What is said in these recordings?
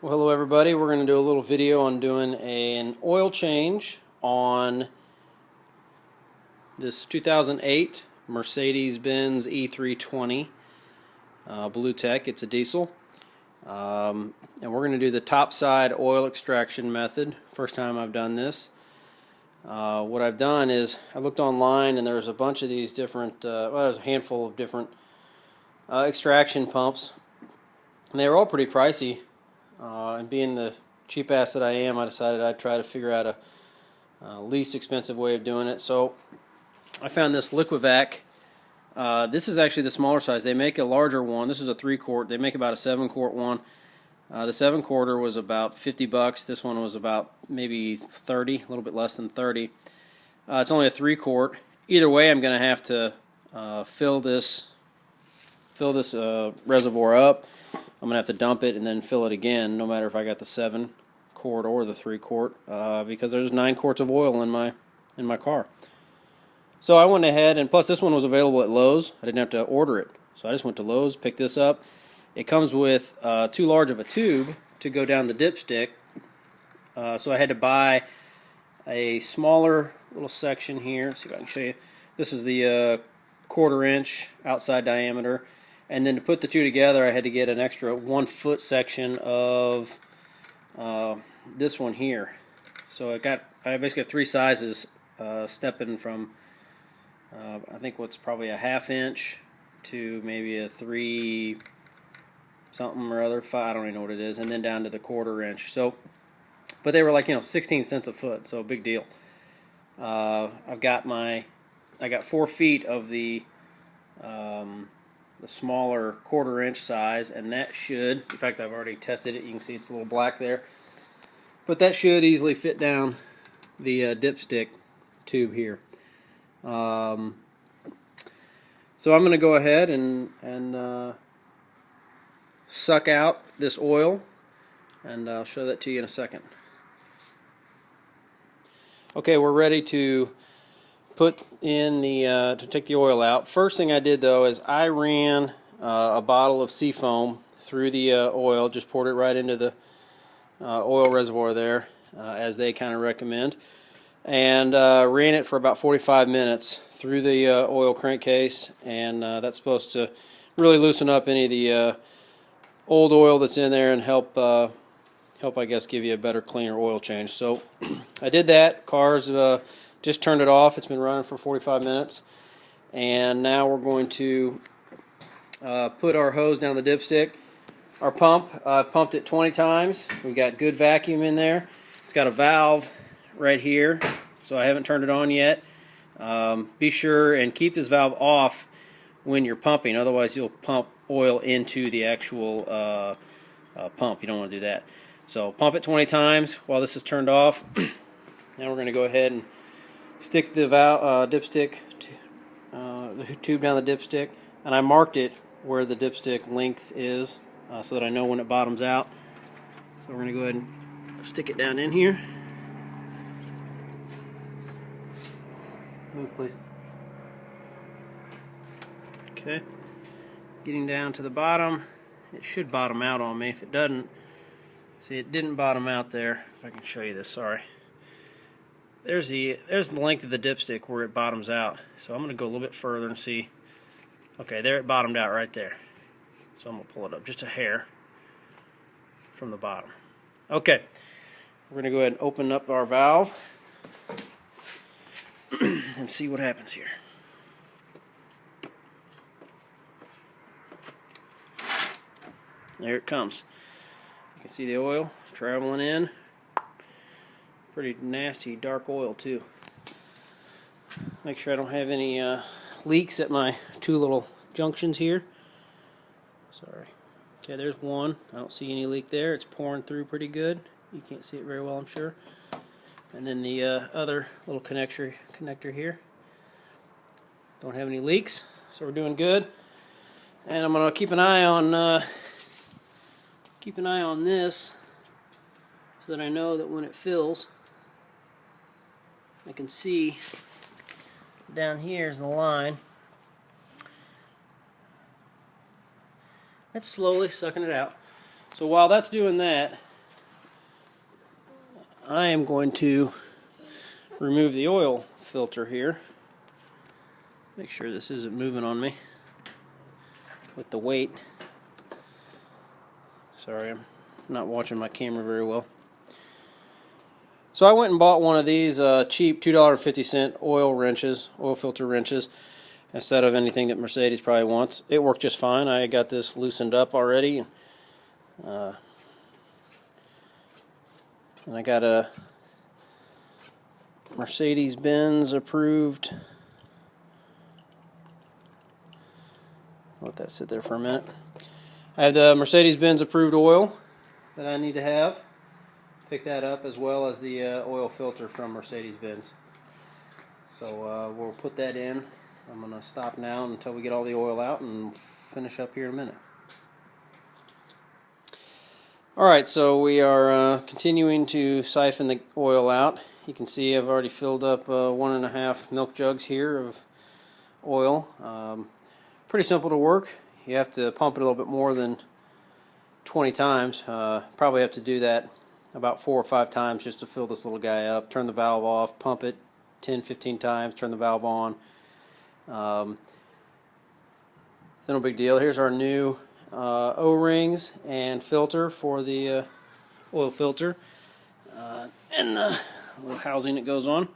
Well, hello everybody. We're going to do a little video on doing an oil change on this 2008 Mercedes E320 Blue Tech. It's a diesel. And we're going to do the topside oil extraction method. First time I've done this. What I've done is I looked online and there's a bunch of these different, there's a handful of different extraction pumps. And they were all pretty pricey. And being the cheap ass that I am, I decided I'd try to figure out a least expensive way of doing it. So I found this Liquivac. This is actually the smaller size. They make a larger one. This is a 3-quart. They make about a 7-quart one. The 7-quarter was about $50. This one was about maybe 30, a little bit less than 30. It's only a 3-quart. Either way, I'm going to have to fill this reservoir up. I'm going to have to dump it and then fill it again, no matter if I got the 7-quart or the 3-quart, because there's 9 quarts of oil in my car. So I went ahead, and plus this one was available at Lowe's. I didn't have to order it. So I just went to Lowe's, picked this up. It comes with too large of a tube to go down the dipstick, so I had to buy a smaller little section here. Let's see if I can show you. This is the 1/4 inch outside diameter. And then to put the two together, I had to get an extra 1-foot section of this one here. So I basically got 3 sizes, stepping from I think what's probably a 1/2 inch to maybe a 3 something or other, 5, I don't even know what it is, and then down to the 1/4 inch. So, but they were like 16 cents a foot, so big deal. I got 4 feet of the smaller 1/4 inch size, and that should, in fact I've already tested it, you can see it's a little black there, but that should easily fit down the dipstick tube here. So I'm going to go ahead and suck out this oil, and I'll show that to you in a second. Okay, we're ready to put in to take the oil out. First thing I did though is I ran a bottle of seafoam through the oil, just poured it right into the oil reservoir there, as they kind of recommend, and ran it for about 45 minutes through the oil crankcase, and that's supposed to really loosen up any of the old oil that's in there and help I guess give you a better, cleaner oil change. So I did that. Car's just turned it off. It's been running for 45 minutes. And now we're going to put our hose down the dipstick. Our pump, I've pumped it 20 times. We've got good vacuum in there. It's got a valve right here, so I haven't turned it on yet. Be sure and keep this valve off when you're pumping, otherwise you'll pump oil into the actual pump. You don't want to do that. So pump it 20 times while this is turned off. Now we're going to go ahead and stick the dipstick, the tube down the dipstick, and I marked it where the dipstick length is, so that I know when it bottoms out. So we're going to go ahead and stick it down in here. Move, please. Okay, getting down to the bottom. It should bottom out on me. If it doesn't, see, it didn't bottom out there. If I can show you this, sorry. There's the length of the dipstick where it bottoms out. So I'm going to go a little bit further and see. Okay, there it bottomed out right there. So I'm going to pull it up just a hair from the bottom. Okay, we're going to go ahead and open up our valve and see what happens here. There it comes. You can see the oil traveling in. Pretty nasty dark oil too. Make sure I don't have any leaks at my 2 little junctions here. Sorry. Okay, there's one. I don't see any leak there. It's pouring through pretty good. You can't see it very well, I'm sure. And then the other little connector here. Don't have any leaks, so we're doing good. And I'm gonna keep an eye on this, so that I know that when it fills, I can see down here is the line. It's slowly sucking it out. So while that's doing that, I am going to remove the oil filter here. Make sure this isn't moving on me with the weight. Sorry, I'm not watching my camera very well. So I went and bought one of these cheap $2.50 oil filter wrenches, instead of anything that Mercedes probably wants. It worked just fine. I got this loosened up already. And I got a Mercedes approved. Let that sit there for a minute. I have the Mercedes approved oil that I need to have. Pick that up, as well as the oil filter from Mercedes-Benz. So we'll put that in. I'm going to stop now until we get all the oil out and finish up here in a minute. Alright, so we are continuing to siphon the oil out. You can see I've already filled up 1.5 milk jugs here of oil. Pretty simple to work. You have to pump it a little bit more than 20 times. Probably have to do that about 4 or 5 times just to fill this little guy up. Turn the valve off, pump it 10-15 times, turn the valve on. It's no big deal. Here's our new O-rings and filter for the oil filter, and the little housing that goes on.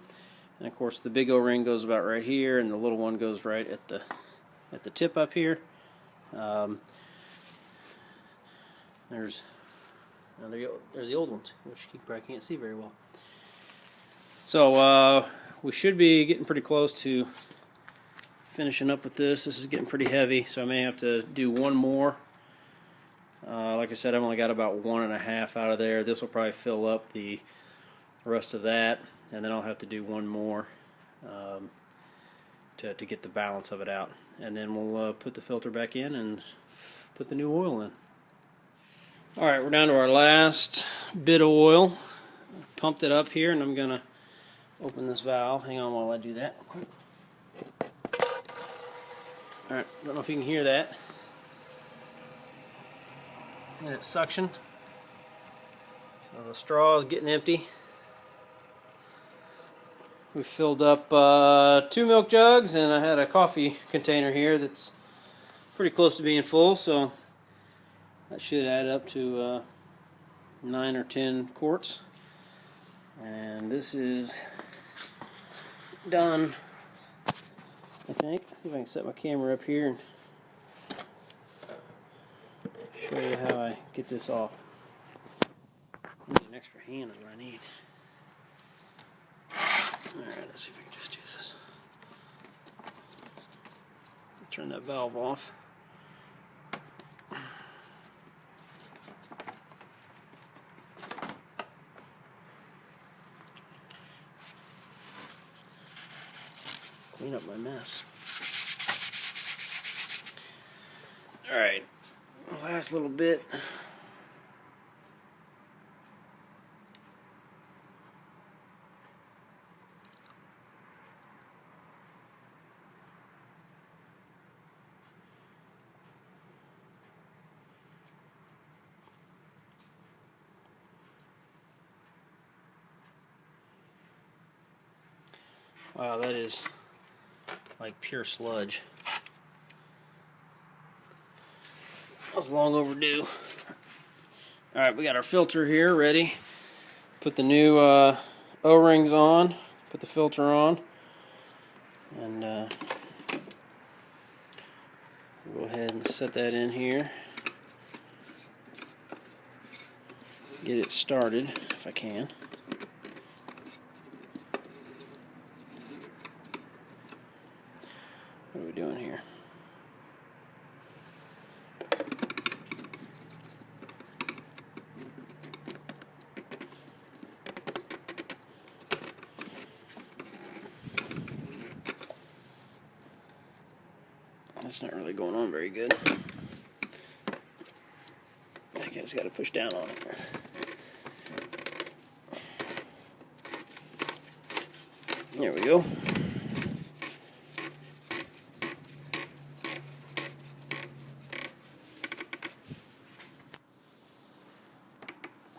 And of course the big O-ring goes about right here, and the little one goes right at the tip up here. There's the old ones, which you probably can't see very well. So we should be getting pretty close to finishing up with this. This is getting pretty heavy, so I may have to do one more. Like I said, I've only got about 1.5 out of there. This will probably fill up the rest of that, and then I'll have to do one more to get the balance of it out. And then we'll put the filter back in and put the new oil in. Alright, we're down to our last bit of oil. Pumped it up here, and I'm going to open this valve. Hang on while I do that. Alright, don't know if you can hear that. And it's suction. So the straw is getting empty. We filled up 2 milk jugs, and I had a coffee container here that's pretty close to being full, so that should add up to 9 or 10 quarts. And this is done, I think. Let's see if I can set my camera up here and show you how I get this off. I need an extra hand is what I need. Alright, let's see if I can just do this. Turn that valve off. Clean up my mess. Alright, last little bit. Wow, that is like pure sludge. That was long overdue. Alright, we got our filter here ready. Put the new O-rings on, put the filter on, and go ahead and set that in here. Get it started if I can. What are we doing here? That's not really going on very good. I guess got to push down on it. There we go.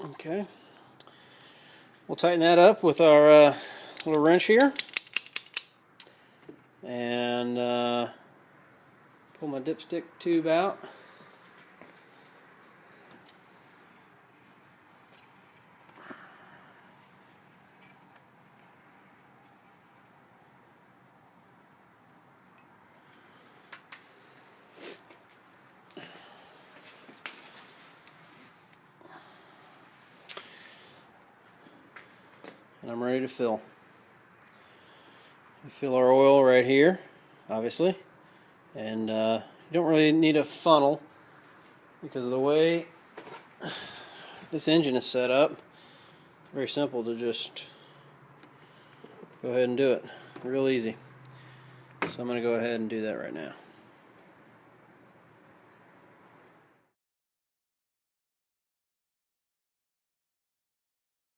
Okay. We'll tighten that up with our little wrench here, and pull my dipstick tube out. And I'm ready to fill. We fill our oil right here, obviously, and you don't really need a funnel because of the way this engine is set up. Very simple to just go ahead and do it. Real easy. So I'm going to go ahead and do that right now.